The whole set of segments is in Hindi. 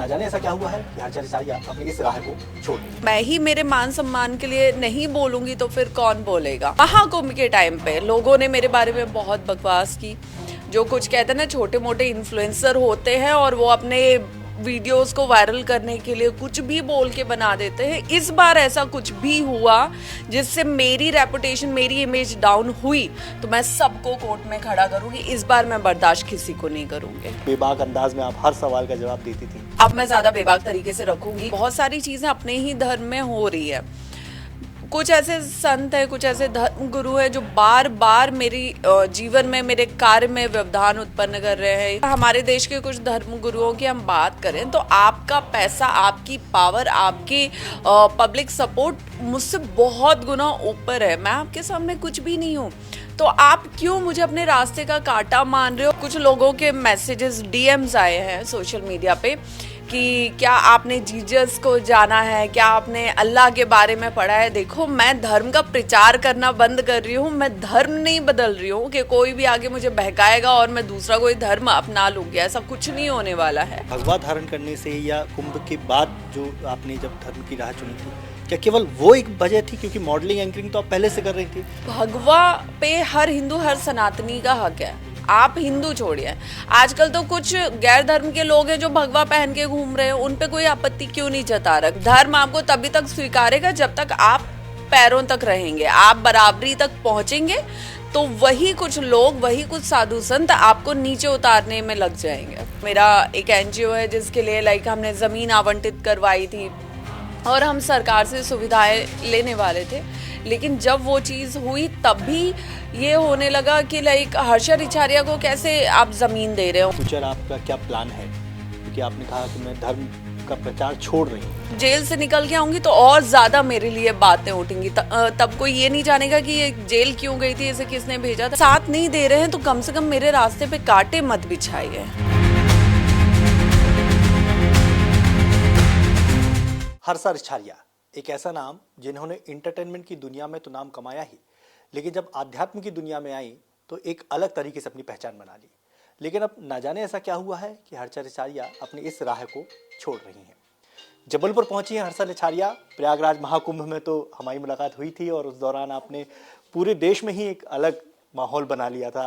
ना जाने ऐसा क्या हुआ है कि हर्षाचार्य अपनी इस राह को छोड़ दी। मैं ही मेरे मान सम्मान के लिए नहीं बोलूंगी तो फिर कौन बोलेगा। महाकुंभ के टाइम पे लोगों ने मेरे बारे में बहुत बकवास की। जो कुछ कहते हैं ना, छोटे मोटे इन्फ्लुएंसर होते हैं और वो अपने वीडियोस को वायरल करने के लिए कुछ भी बोल के बना देते हैं। इस बार ऐसा कुछ भी हुआ जिससे मेरी रेपुटेशन, मेरी इमेज डाउन हुई तो मैं सबको कोर्ट में खड़ा करूंगी। इस बार मैं बर्दाश्त किसी को नहीं करूंगी। बेबाक अंदाज में आप हर सवाल का जवाब देती थी। अब मैं ज्यादा बेबाक तरीके से रखूंगी। बहुत सारी चीजें अपने ही धर्म में हो रही है। कुछ ऐसे संत है, कुछ ऐसे धर्म गुरु है जो बार बार मेरी जीवन में, मेरे कार्य में व्यवधान उत्पन्न कर रहे हैं। हमारे देश के कुछ धर्म गुरुओं की हम बात करें तो आपका पैसा, आपकी पावर, आपकी पब्लिक सपोर्ट मुझसे बहुत गुना ऊपर है। मैं आपके सामने कुछ भी नहीं हूँ, तो आप क्यों मुझे अपने रास्ते का कांटा मान रहे हो। कुछ लोगों के मैसेजेस, डीएम्स आए हैं सोशल मीडिया पे कि क्या आपने जीसस को जाना है, क्या आपने अल्लाह के बारे में पढ़ा है। देखो, मैं धर्म का प्रचार करना बंद कर रही हूँ, मैं धर्म नहीं बदल रही हूँ कि कोई भी आगे मुझे बहकाएगा और मैं दूसरा कोई धर्म अपना लूंगी। ऐसा कुछ नहीं होने वाला है। भगवा धारण करने से या कुंभ के बाद जो आपने जब धर्म की राह चुनी थी, क्या केवल वो एक वजह थी? क्योंकि मॉडलिंग, एंकरिंग तो आप पहले से कर रही थी। भगवा पे हर हिंदू, हर सनातनी का हक है। आप हिंदू छोड़िए, आजकल तो कुछ गैर धर्म के लोग हैं जो भगवा पहन के घूम रहे हैं, उन पे कोई आपत्ति क्यों नहीं जता रहा। धर्म आपको तभी तक स्वीकारेगा जब तक आप पैरों तक रहेंगे, आप बराबरी तक पहुंचेंगे तो वही कुछ लोग, वही कुछ साधु संत आपको नीचे उतारने में लग जाएंगे। मेरा एक एनजीओ है जिसके लिए हमने जमीन आवंटित करवाई थी और हम सरकार से सुविधाएं लेने वाले थे, लेकिन जब वो चीज़ हुई तब भी ये होने लगा कि हर्षा रिछारिया को कैसे आप ज़मीन दे रहे हो। फ्यूचर आपका क्या प्लान है? क्योंकि आपने कहा कि मैं धर्म का प्रचार छोड़ रही हूँ। जेल से निकल के आऊंगी तो और ज़्यादा मेरे लिए बातें उठेंगी। तब कोई ये नहीं जानेगा कि ये जेल क्यों गई थी, इसे किसने भेजा था। साथ नहीं दे रहे हैं तो कम से कम मेरे रास्ते पे कांटे मत बिछाइए। हर्षा रिछारिया एक ऐसा नाम जिन्होंने एंटरटेनमेंट की दुनिया में तो नाम कमाया ही, लेकिन जब आध्यात्म की दुनिया में आई तो एक अलग तरीके से अपनी पहचान बना ली। लेकिन अब ना जाने ऐसा क्या हुआ है कि हर्षा रिछारिया अपनी इस राह को छोड़ रही हैं। जबलपुर पहुंची हैं हर्षा रिछारिया। प्रयागराज महाकुंभ में तो हमारी मुलाकात हुई थी और उस दौरान आपने पूरे देश में ही एक अलग माहौल बना लिया था।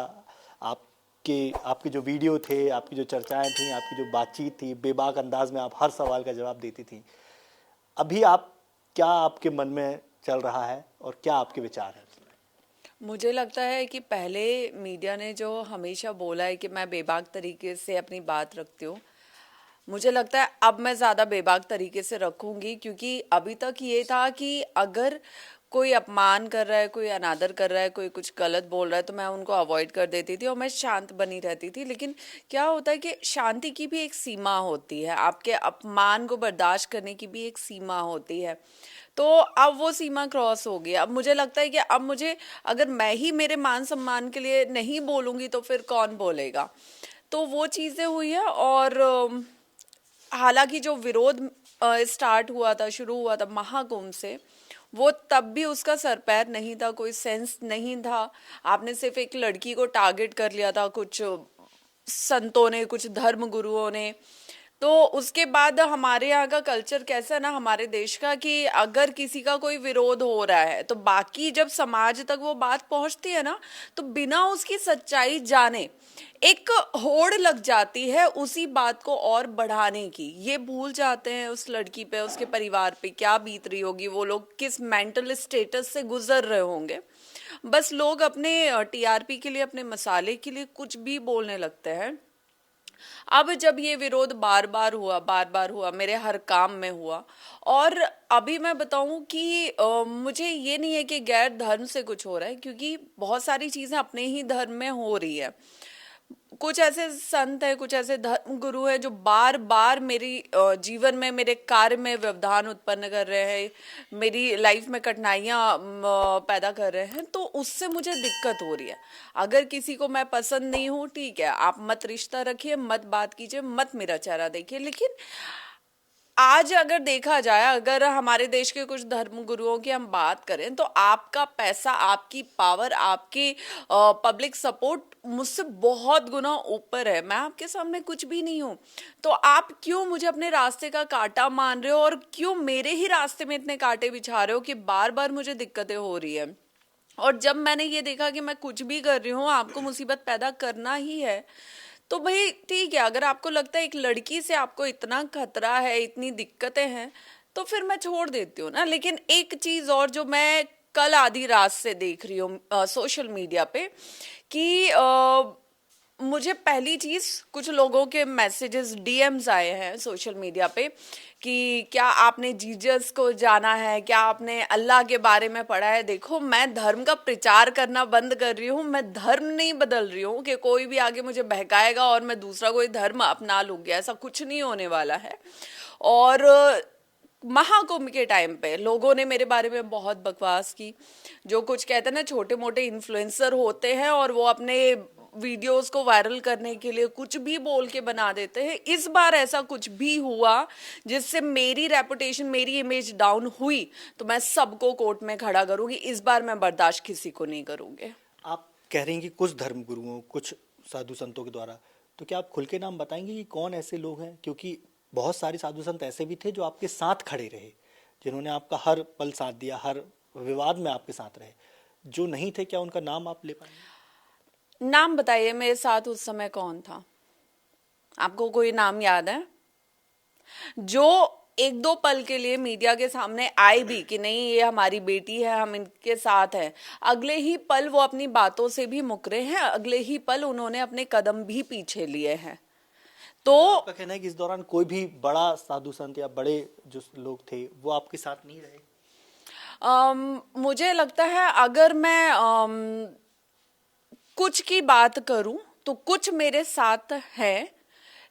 आपके जो वीडियो थे, आपकी जो चर्चाएं थी, आपकी जो बातचीत थी, बेबाक अंदाज में आप हर सवाल का जवाब देती थी। अभी क्या आपके मन में चल रहा है और क्या आपके विचार हैं? मुझे लगता है कि पहले मीडिया ने जो हमेशा बोला है कि मैं बेबाक तरीके से अपनी बात रखती हूँ, मुझे लगता है अब मैं ज़्यादा बेबाक तरीके से रखूँगी। क्योंकि अभी तक ये था कि अगर कोई अपमान कर रहा है, कोई अनादर कर रहा है, कोई कुछ गलत बोल रहा है तो मैं उनको अवॉइड कर देती थी और मैं शांत बनी रहती थी। लेकिन क्या होता है कि शांति की भी एक सीमा होती है, आपके अपमान को बर्दाश्त करने की भी एक सीमा होती है। तो अब वो सीमा क्रॉस हो गई। अब मुझे लगता है कि अब मुझे, अगर मैं ही मेरे मान सम्मान के लिए नहीं बोलूँगी तो फिर कौन बोलेगा। तो वो चीज़ें हुई है। और हालांकि जो विरोध स्टार्ट हुआ था, शुरू हुआ था महाकुंभ से, वो तब भी उसका सर पैर नहीं था, कोई सेंस नहीं था। आपने सिर्फ एक लड़की को टारगेट कर लिया था, कुछ संतों ने, कुछ धर्म गुरुओं ने। तो उसके बाद हमारे यहाँ का कल्चर कैसा ना, हमारे देश का, कि अगर किसी का कोई विरोध हो रहा है तो बाकी जब समाज तक वो बात पहुंचती है ना, तो बिना उसकी सच्चाई जाने एक होड़ लग जाती है उसी बात को और बढ़ाने की। ये भूल जाते हैं उस लड़की पे, उसके परिवार पे क्या बीत रही होगी, वो लोग किस मेंटल स्टेटस से गुजर रहे होंगे। बस लोग अपने टीआरपी के लिए, अपने मसाले के लिए कुछ भी बोलने लगते हैं। अब जब ये विरोध बार बार हुआ, मेरे हर काम में हुआ। और अभी मैं बताऊं कि मुझे ये नहीं है कि गैर धर्म से कुछ हो रहा है, क्योंकि बहुत सारी चीजें अपने ही धर्म में हो रही है। कुछ ऐसे संत है, कुछ ऐसे धर्म गुरु है जो बार बार मेरी जीवन में, मेरे कार्य में व्यवधान उत्पन्न कर रहे हैं, मेरी लाइफ में कठिनाइयां पैदा कर रहे हैं। तो उससे मुझे दिक्कत हो रही है। अगर किसी को मैं पसंद नहीं हूँ, ठीक है, आप मत रिश्ता रखिए, मत बात कीजिए, मत मेरा चेहरा देखिए, लेकिन आज अगर देखा जाए, अगर हमारे देश के कुछ धर्म गुरुओं की हम बात करें, तो आपका पैसा, आपकी पावर, आपकी पब्लिक सपोर्ट मुझसे बहुत गुना ऊपर है। मैं आपके सामने कुछ भी नहीं हूं, तो आप क्यों मुझे अपने रास्ते का कांटा मान रहे हो, और क्यों मेरे ही रास्ते में इतने कांटे बिछा रहे हो कि बार बार मुझे दिक्कतें हो रही है। और जब मैंने ये देखा कि मैं कुछ भी कर रही हूँ आपको मुसीबत पैदा करना ही है, तो भाई ठीक है, अगर आपको लगता है एक लड़की से आपको इतना खतरा है, इतनी दिक्कतें हैं, तो फिर मैं छोड़ देती हूँ ना। लेकिन एक चीज और जो मैं कल आधी रात से देख रही हूँ सोशल मीडिया पे, कि मुझे पहली चीज, कुछ लोगों के मैसेजेस, डीएम्स आए हैं सोशल मीडिया पे कि क्या आपने जीसस को जाना है, क्या आपने अल्लाह के बारे में पढ़ा है। देखो, मैं धर्म का प्रचार करना बंद कर रही हूँ, मैं धर्म नहीं बदल रही हूँ कि कोई भी आगे मुझे बहकाएगा और मैं दूसरा कोई धर्म अपना लूंगी, ऐसा कुछ नहीं होने वाला है। और महाकुंभ के टाइम पे लोगों ने मेरे बारे में बहुत बकवास की, जो कुछ कहते हैं ना, छोटे मोटे इन्फ्लुएंसर होते हैं और वो अपने वीडियोस को वायरल करने के लिए कुछ भी बोल के बना देते हैं। इस बार ऐसा कुछ भी हुआ जिससे मेरी रेपुटेशन, मेरी इमेज डाउन हुई, तो मैं सबको कोर्ट में खड़ा करूंगी। इस बार मैं बर्दाश्त किसी को नहीं करूंगी। आप कह रही हैं कि कुछ धर्म गुरुओं, कुछ साधु संतों के द्वारा, तो क्या आप खुल के नाम बताएंगे कि कौन ऐसे लोग हैं? क्योंकि बहुत सारे साधु संत ऐसे भी थे जो आपके साथ खड़े रहे, जिन्होंने आपका हर पल साथ दिया, हर विवाद में आपके साथ रहे। जो नहीं थे, क्या उनका नाम आप ले पाएंगे? नाम बताइए, मेरे साथ उस समय कौन था? आपको कोई नाम याद है जो एक दो पल के लिए मीडिया के सामने आए भी कि नहीं ये हमारी बेटी है, हम इनके साथ हैं, अगले ही पल वो अपनी बातों से भी मुकरे हैं, अगले ही पल उन्होंने अपने कदम भी पीछे लिए हैं। तो आपका कहना है कि इस दौरान कोई भी बड़ा साधु संत या बड़े जो लोग थे वो आपके साथ नहीं रहे? मुझे लगता है अगर मैं कुछ की बात करूं तो कुछ मेरे साथ है,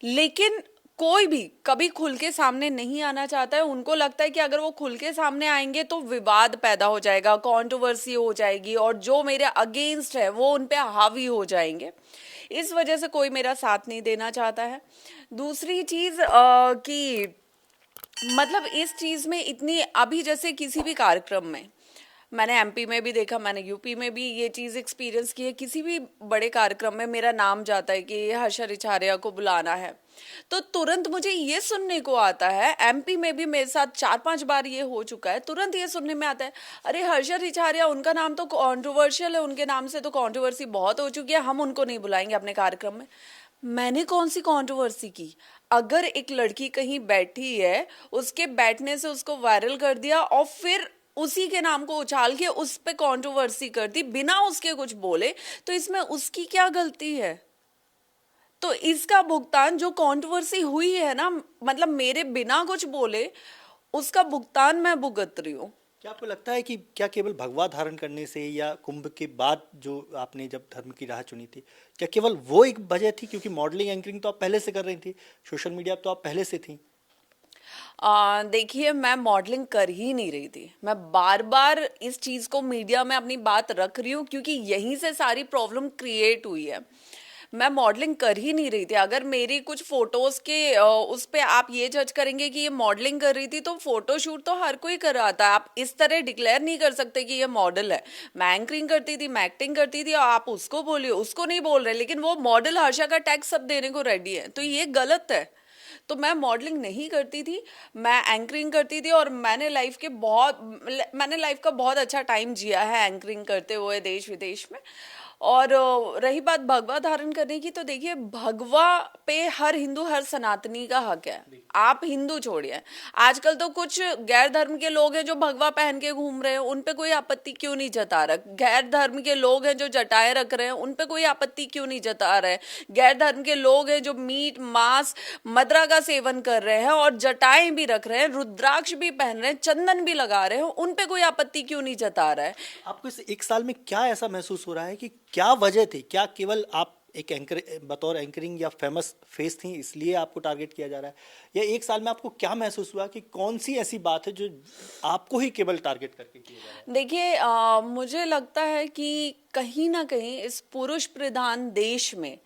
लेकिन कोई भी कभी खुल के सामने नहीं आना चाहता है। उनको लगता है कि अगर वो खुल के सामने आएंगे तो विवाद पैदा हो जाएगा, कंट्रोवर्सी हो जाएगी, और जो मेरे अगेंस्ट है वो उन पे हावी हो जाएंगे। इस वजह से कोई मेरा साथ नहीं देना चाहता है। दूसरी चीज कि मतलब इस चीज में इतनी, अभी जैसे किसी भी कार्यक्रम में, मैंने एमपी में भी देखा, मैंने यूपी में भी ये चीज एक्सपीरियंस की है, किसी भी बड़े कार्यक्रम में मेरा नाम जाता है कि हर्षा रिछारिया को बुलाना है, तो तुरंत मुझे ये सुनने को आता है, एमपी में भी मेरे साथ 4-5 बार ये हो चुका है, तुरंत ये सुनने में आता है, अरे हर्षा रिछारिया, उनका नाम तो कॉन्ट्रोवर्शियल है, उनके नाम से तो कॉन्ट्रोवर्सी बहुत हो चुकी है, हम उनको नहीं बुलाएंगे अपने कार्यक्रम में। मैंने कौन सी कंट्रोवर्सी की? अगर एक लड़की कहीं बैठी है, उसके बैठने से उसको वायरल कर दिया और फिर उसी के नाम को उछाल के उस पे कंट्रोवर्सी कर दी बिना उसके कुछ बोले, तो इसमें उसकी क्या गलती है? तो इसका भुगतान, जो कंट्रोवर्सी हुई है ना, मतलब मेरे बिना कुछ बोले, उसका भुगतान मैं भुगत रही हूँ। क्या आपको लगता है कि क्या केवल भगवा धारण करने से या कुंभ के बाद जो आपने जब धर्म की राह चुनी थी, क्या केवल वो एक वजह थी? क्योंकि मॉडलिंग, एंकरिंग तो आप पहले से कर रही थी, सोशल मीडिया तो आप पहले से थी। देखिए, मैं मॉडलिंग कर ही नहीं रही थी। मैं बार बार इस चीज को मीडिया में अपनी बात रख रही हूँ क्योंकि यहीं से सारी प्रॉब्लम क्रिएट हुई है। मैं मॉडलिंग कर ही नहीं रही थी। अगर मेरी कुछ फोटोज के उस पे आप ये जज करेंगे कि ये मॉडलिंग कर रही थी, तो फोटोशूट तो हर कोई कर रहा था। आप इस तरह डिक्लेयर नहीं कर सकते कि ये मॉडल है। मैं एंकरिंग करती थी, मैं एक्टिंग करती थी, और आप उसको बोलिए, उसको नहीं बोल रहे, लेकिन वो मॉडल हर्षा का टैग सब देने को रेडी है, तो ये गलत है। तो मैं मॉडलिंग नहीं करती थी, मैं एंकरिंग करती थी, और मैंने लाइफ का बहुत अच्छा टाइम जिया है एंकरिंग करते हुए देश विदेश में। और रही बात भगवा धारण करने की, तो देखिए, भगवा पे हर हिंदू, हर सनातनी का हक है। आप हिंदू छोड़िए, आजकल तो कुछ गैर धर्म के लोग हैं जो भगवा पहन के घूम रहे हैं, उन पे कोई आपत्ति क्यों नहीं जता रहा? गैर धर्म के लोग हैं जो जटाएं रख रहे हैं, उन पे कोई आपत्ति क्यों नहीं जता रहे? गैर धर्म के लोग हैं जो मीट, मांस, मदरा का सेवन कर रहे हैं और जटाएं भी रख रहे हैं, रुद्राक्ष भी पहन रहे हैं, चंदन भी लगा रहे हैं, उन पे कोई आपत्ति क्यों नहीं जता रहा है? आपको इस एक साल में क्या ऐसा महसूस हो रहा है कि क्या वजह थी? क्या केवल आप एक एंकर, बतौर एंकरिंग या फेमस फेस थी, इसलिए आपको टारगेट किया जा रहा है? या एक साल में आपको क्या महसूस हुआ कि कौन सी ऐसी बात है जो आपको ही केवल टारगेट करके किया जा रहा है? देखिए, मुझे लगता है कि कहीं ना कहीं इस पुरुष प्रधान देश में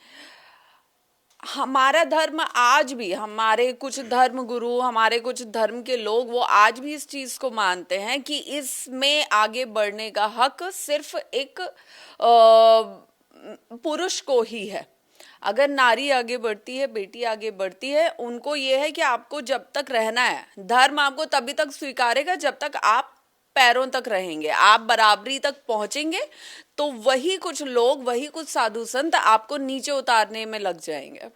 हमारा धर्म आज भी, हमारे कुछ धर्म गुरु, हमारे कुछ धर्म के लोग, वो आज भी इस चीज को मानते हैं कि इसमें आगे बढ़ने का हक सिर्फ एक पुरुष को ही है। अगर नारी आगे बढ़ती है, बेटी आगे बढ़ती है, उनको ये है कि आपको जब तक रहना है, धर्म आपको तभी तक स्वीकारेगा जब तक आप पैरों तक रहेंगे, आप बराबरी तक पहुंचेंगे, तो वही कुछ लोग, वही कुछ साधु संत आपको नीचे उतारने में लग जाएंगे।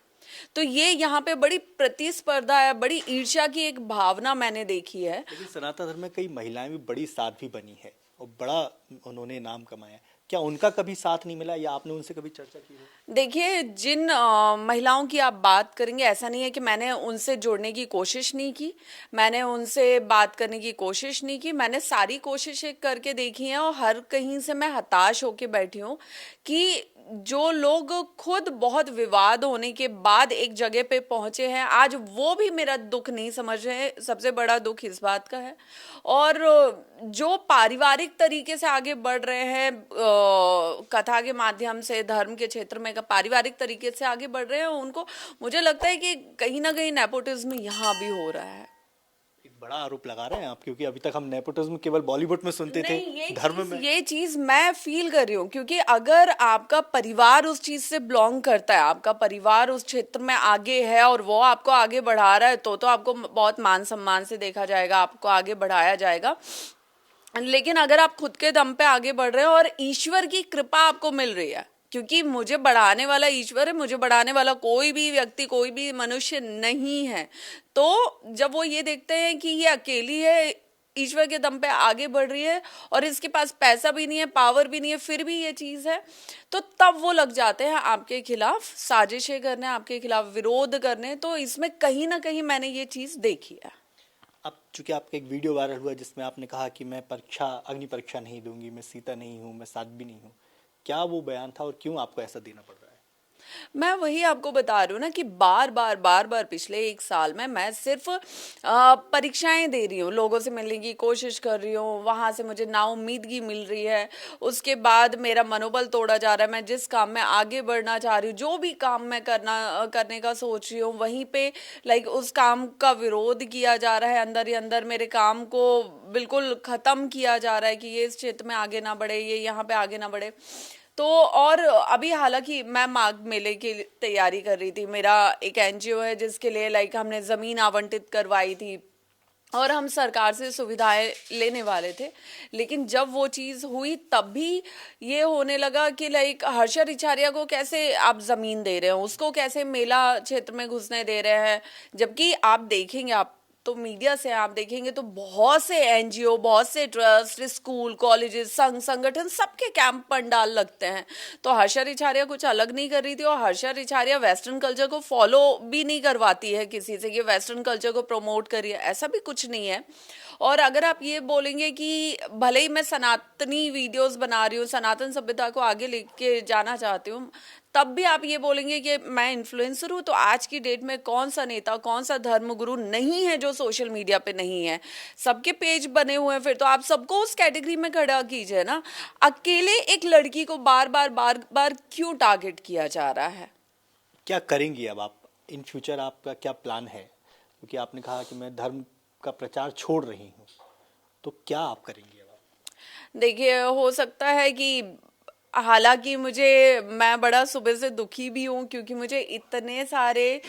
तो ये यहाँ पे बड़ी प्रतिस्पर्धा है, बड़ी ईर्ष्या की एक भावना मैंने देखी है। लेकिन सनातन धर्म में कई महिलाएं भी बड़ी साध्वी बनी है और बड़ा उन्होंने नाम कमाया। क्या उनका कभी साथ नहीं मिला या आपने उनसे कभी चर्चा की हो? देखिए, जिन महिलाओं की आप बात करेंगे, ऐसा नहीं है कि मैंने उनसे जुड़ने की कोशिश नहीं की, मैंने उनसे बात करने की कोशिश नहीं की, मैंने सारी कोशिशें करके देखी हैं और हर कहीं से मैं हताश होके बैठी हूँ कि जो लोग खुद बहुत विवाद होने के बाद एक जगह पे पहुंचे हैं, आज वो भी मेरा दुख नहीं समझ रहे हैं। सबसे बड़ा दुख इस बात का है। और जो पारिवारिक तरीके से आगे बढ़ रहे हैं, कथा के माध्यम से, धर्म के क्षेत्र में पारिवारिक तरीके से आगे बढ़ रहे हैं, उनको मुझे लगता है कि कहीं ना कहीं नेपोटिज्म यहाँ भी हो रहा है। एक बड़ा आरोप लगा रहे हैं आप, क्योंकि अभी तक हम नेपोटिज्म केवल बॉलीवुड में सुनते थे, धर्म में ये चीज मैं फील कर रही हूँ, क्योंकि अगर आपका परिवार उस चीज से बिलोंग करता है, आपका परिवार उस क्षेत्र में आगे है और वो आपको आगे बढ़ा रहा है, तो आपको बहुत मान सम्मान से देखा जाएगा, आपको आगे बढ़ाया जाएगा। लेकिन अगर आप खुद के दम पे आगे बढ़ रहे हो और ईश्वर की कृपा आपको मिल रही है, क्योंकि मुझे बढ़ाने वाला ईश्वर है, मुझे बढ़ाने वाला कोई भी व्यक्ति, कोई भी मनुष्य नहीं है, तो जब वो ये देखते हैं कि ये अकेली है, ईश्वर के दम पे आगे बढ़ रही है और इसके पास पैसा भी नहीं है, पावर भी नहीं है, फिर भी ये चीज है, तो तब वो लग जाते हैं आपके खिलाफ साजिशें करने, आपके खिलाफ विरोध करने। तो इसमें कहीं ना कहीं मैंने ये चीज देखी है। अब चूंकि आपका एक वीडियो वायरल हुआ जिसमें आपने कहा कि मैं परीक्षा, अग्नि परीक्षा नहीं दूंगी, मैं सीता नहीं हूँ, मैं साध्वी नहीं हूँ, क्या वो बयान था और क्यों आपको ऐसा देना पड़ रहा है? मैं वही आपको बता रही हूँ ना कि बार बार पिछले एक साल में मैं सिर्फ परीक्षाएं दे रही हूँ, लोगों से मिलने की कोशिश कर रही हूँ, वहां से मुझे नाउम्मीदगी मिल रही है, उसके बाद मेरा मनोबल तोड़ा जा रहा है। मैं जिस काम में आगे बढ़ना चाह रही हूँ, जो भी काम मैं करने का सोच रही हूँ, वहीं पे उस काम का विरोध किया जा रहा है, अंदर ही अंदर मेरे काम को बिल्कुल खत्म किया जा रहा है कि ये इस क्षेत्र में आगे ना बढ़े, ये यहाँ पे आगे ना बढ़े। तो और अभी हालांकि मैं माघ मेले की तैयारी कर रही थी, मेरा एक एनजीओ है जिसके लिए हमने जमीन आवंटित करवाई थी और हम सरकार से सुविधाएं लेने वाले थे। लेकिन जब वो चीज़ हुई तब भी ये होने लगा कि हर्षा रिछारिया को कैसे आप ज़मीन दे रहे हो, उसको कैसे मेला क्षेत्र में घुसने दे रहे हैं, जबकि आप देखेंगे, आप तो मीडिया से आप देखेंगे तो बहुत से एनजीओ, बहुत से ट्रस्ट, स्कूल, कॉलेजेस, संघ संगठन, सबके कैंप पंडाल लगते हैं। तो हर्षा रिछारिया कुछ अलग नहीं कर रही थी और हर्षा रिछारिया वेस्टर्न कल्चर को फॉलो भी नहीं करवाती है किसी से कि वेस्टर्न कल्चर को प्रमोट करिए, ऐसा भी कुछ नहीं है। और अगर आप ये बोलेंगे कि भले ही मैं सनातनी वीडियोस बना रही हूँ, सनातन सभ्यता को आगे लेके जाना चाहती हूँ, तब भी आप ये बोलेंगे कि मैं इन्फ्लुएंसर हूँ, तो आज की डेट में कौन सा नेता, कौन सा धर्मगुरु नहीं है जो सोशल मीडिया पे नहीं है? सबके पेज बने हुए हैं, फिर तो आप सबको उस कैटेगरी में खड़ा कीजिए ना। अकेले एक लड़की को बार बार क्यों टारगेट किया जा रहा है? क्या करेंगी अब आप इन फ्यूचर, आपका क्या प्लान है? क्योंकि आपने कहा कि मैं धर्म का प्रचार छोड़ रही हूँ, तो क्या आप करेंगी अब आप? देखिए, हो सकता है कि हालांकि मैं बड़ा सुबह से दुखी भी हूँ, क्योंकि मुझे इतने सारे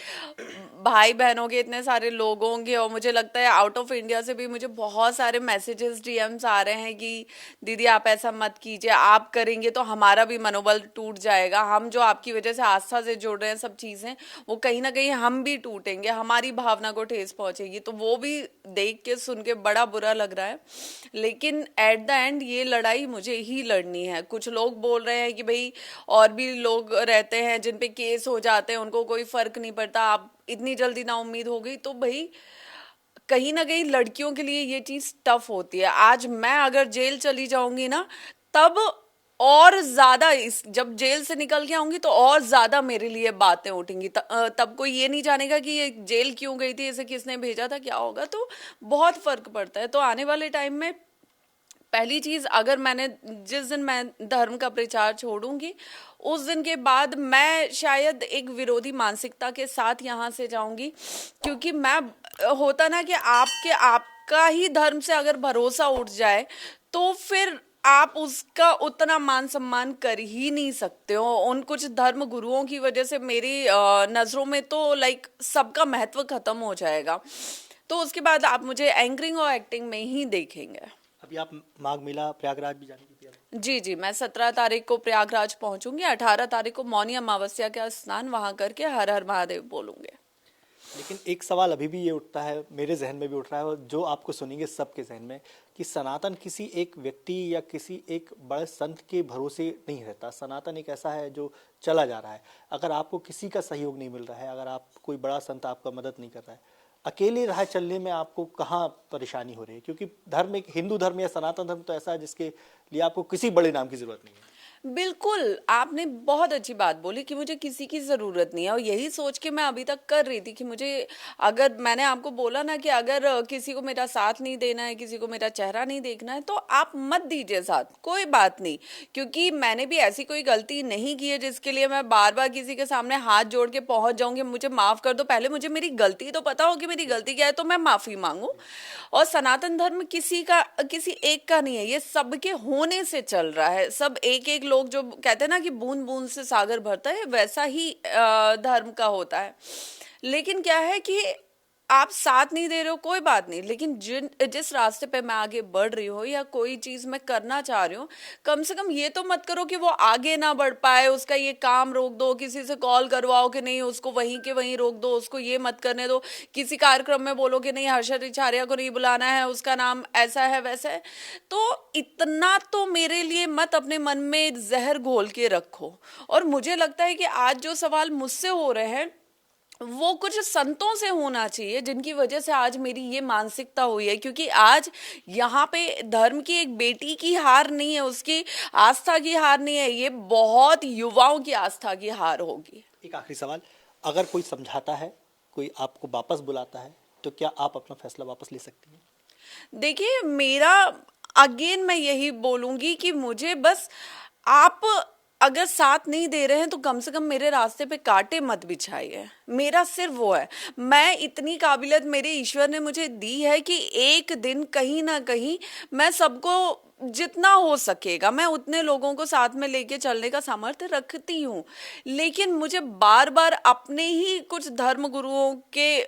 भाई बहनों के, इतने सारे लोगों के, और मुझे लगता है आउट ऑफ इंडिया से भी मुझे बहुत सारे मैसेजेस, डीएम्स आ रहे हैं कि दीदी आप ऐसा मत कीजिए, आप करेंगे तो हमारा भी मनोबल टूट जाएगा, हम जो आपकी वजह से आस्था से जुड़ रहे हैं, सब चीज़ें वो कहीं ना कहीं हम भी टूटेंगे, हमारी भावना को ठेस पहुंचेगी। तो वो भी देख के सुन के बड़ा बुरा लग रहा है। लेकिन एट द एंड ये लड़ाई मुझे ही लड़नी है। कुछ लोग बोल रहे हैं कि भाई और भी लोग रहते हैं जिन पे केस हो जाते हैं, उनको कोई फर्क नहीं पड़ता, आप इतनी जल्दी ना उम्मीद हो गई। तो भाई कहीं ना कहीं लड़कियों के लिए ये चीज टफ होती है। आज मैं अगर जेल चली जाऊंगी ना, तब और ज्यादा जब जेल से निकल के आऊंगी तो और ज्यादा मेरे लिए बातें उठेंगी। तब कोई ये नहीं जानेगा कि ये जेल क्यों गई थी, इसे किसने भेजा था, क्या होगा। तो बहुत फर्क पड़ता है। तो आने वाले टाइम में पहली चीज, अगर मैंने जिस दिन मैं धर्म का प्रचार छोड़ूंगी उस दिन के बाद मैं शायद एक विरोधी मानसिकता के साथ यहाँ से जाऊंगी, क्योंकि मैं होता ना कि आपका ही धर्म से अगर भरोसा उठ जाए तो फिर आप उसका उतना मान सम्मान कर ही नहीं सकते हो। उन कुछ धर्म गुरुओं की वजह से मेरी नज़रों में तो लाइक सबका महत्व खत्म हो जाएगा। तो उसके बाद आप मुझे एंकरिंग और एक्टिंग में ही देखेंगे। अभी आप माघ मेला प्रयागराज भी जाने की तैयारी? जी जी, मैं 17 तारीख को प्रयागराज पहुंचूंगी। 18 तारीख को मौनी अमावस्या का स्नान वहां करके हर हर महादेव बोलूंगे। लेकिन एक सवाल अभी भी ये उठता है, मेरे जहन में भी उठ रहा है और जो आपको सुनेंगे सबके जहन में, कि सनातन किसी एक व्यक्ति या किसी एक बड़े संत के भरोसे नहीं रहता। सनातन एक ऐसा है जो चला जा रहा है। अगर आपको किसी का सहयोग नहीं मिल रहा है, अगर आप कोई बड़ा संत आपका मदद नहीं कर रहा है, अकेले राह चलने में आपको कहाँ परेशानी हो रही है? क्योंकि धर्म, एक हिंदू धर्म या सनातन धर्म तो ऐसा है जिसके लिए आपको किसी बड़े नाम की जरूरत नहीं है। बिल्कुल, आपने बहुत अच्छी बात बोली कि मुझे किसी की ज़रूरत नहीं है, और यही सोच के मैं अभी तक कर रही थी कि मुझे, अगर मैंने आपको बोला ना कि अगर किसी को मेरा साथ नहीं देना है, किसी को मेरा चेहरा नहीं देखना है, तो आप मत दीजिए साथ, कोई बात नहीं। क्योंकि मैंने भी ऐसी कोई गलती नहीं की है जिसके लिए मैं बार बार किसी के सामने हाथ जोड़ के पहुंच जाऊंगी, मुझे माफ़ कर दो। पहले मुझे मेरी गलती तो पता हो कि मेरी गलती क्या है, तो मैं माफ़ी मांगूं। और सनातन धर्म किसी एक का नहीं है, ये सबके होने से चल रहा है। सब एक एक लोग, जो कहते हैं ना कि बूंद बूंद से सागर भरता है, वैसा ही धर्म का होता है। लेकिन क्या है कि आप साथ नहीं दे रहे हो, कोई बात नहीं, लेकिन जिस रास्ते पे मैं आगे बढ़ रही हूँ या कोई चीज मैं करना चाह रही हूँ, कम से कम ये तो मत करो कि वो आगे ना बढ़ पाए, उसका ये काम रोक दो, किसी से कॉल करवाओ कि नहीं उसको वहीं के वहीं रोक दो, उसको ये मत करने दो, किसी कार्यक्रम में बोलो कि नहीं हर्षद रिछारिया को नहीं बुलाना है, उसका नाम ऐसा है वैसा है। तो इतना तो मेरे लिए मत अपने मन में जहर घोल के रखो। और मुझे लगता है कि आज जो सवाल मुझसे हो रहे हैं वो कुछ संतों से होना चाहिए, जिनकी वजह से आज मेरी ये मानसिकता हुई है। क्योंकि आज यहाँ पे धर्म की एक बेटी की हार नहीं है, उसकी आस्था की हार नहीं है, ये बहुत युवाओं की आस्था की हार होगी। एक आखिरी सवाल, अगर कोई समझाता है, कोई आपको वापस बुलाता है, तो क्या आप अपना फैसला वापस ले सकती हैं? देखिए, मेरा अगेन मैं यही बोलूंगी कि मुझे बस, आप अगर साथ नहीं दे रहे हैं तो कम से कम मेरे रास्ते पे कांटे मत बिछाइए। मेरा सिर्फ वो है, मैं इतनी काबिलियत मेरे ईश्वर ने मुझे दी है कि एक दिन कहीं ना कहीं मैं सबको जितना हो सकेगा मैं उतने लोगों को साथ में लेके चलने का सामर्थ्य रखती हूँ। लेकिन मुझे बार बार अपने ही कुछ धर्म गुरुओं के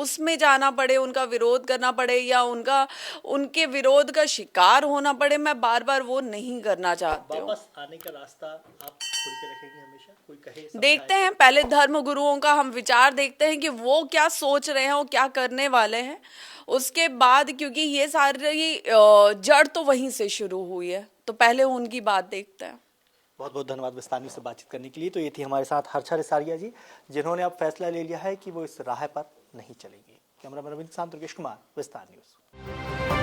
उसमें जाना पड़े, उनका विरोध करना पड़े या उनके विरोध का शिकार होना पड़े, मैं बार बार वो नहीं करना चाहती हूँ। वापस आने का रास्ता आप खोल के रखेंगे हमेशा? कोई कहे देखते हैं, पहले धर्म गुरुओं का हम विचार देखते हैं कि वो क्या सोच रहे हैं, वो क्या करने वाले हैं। उसके बाद, क्योंकि ये सारी जड़ तो वहीं से शुरू हुई है, तो पहले उनकी बात देखते हैं। बहुत बहुत धन्यवाद विस्तार न्यूज़ से बातचीत करने के लिए। तो ये थी हमारे साथ हर्षा रिसारिया जी, जिन्होंने अब फैसला ले लिया है कि वो इस राह पर नहीं चलेंगे। कैमरामैन रविंद्र साथ, दुर्गेश कुमार, विस्तार न्यूज़।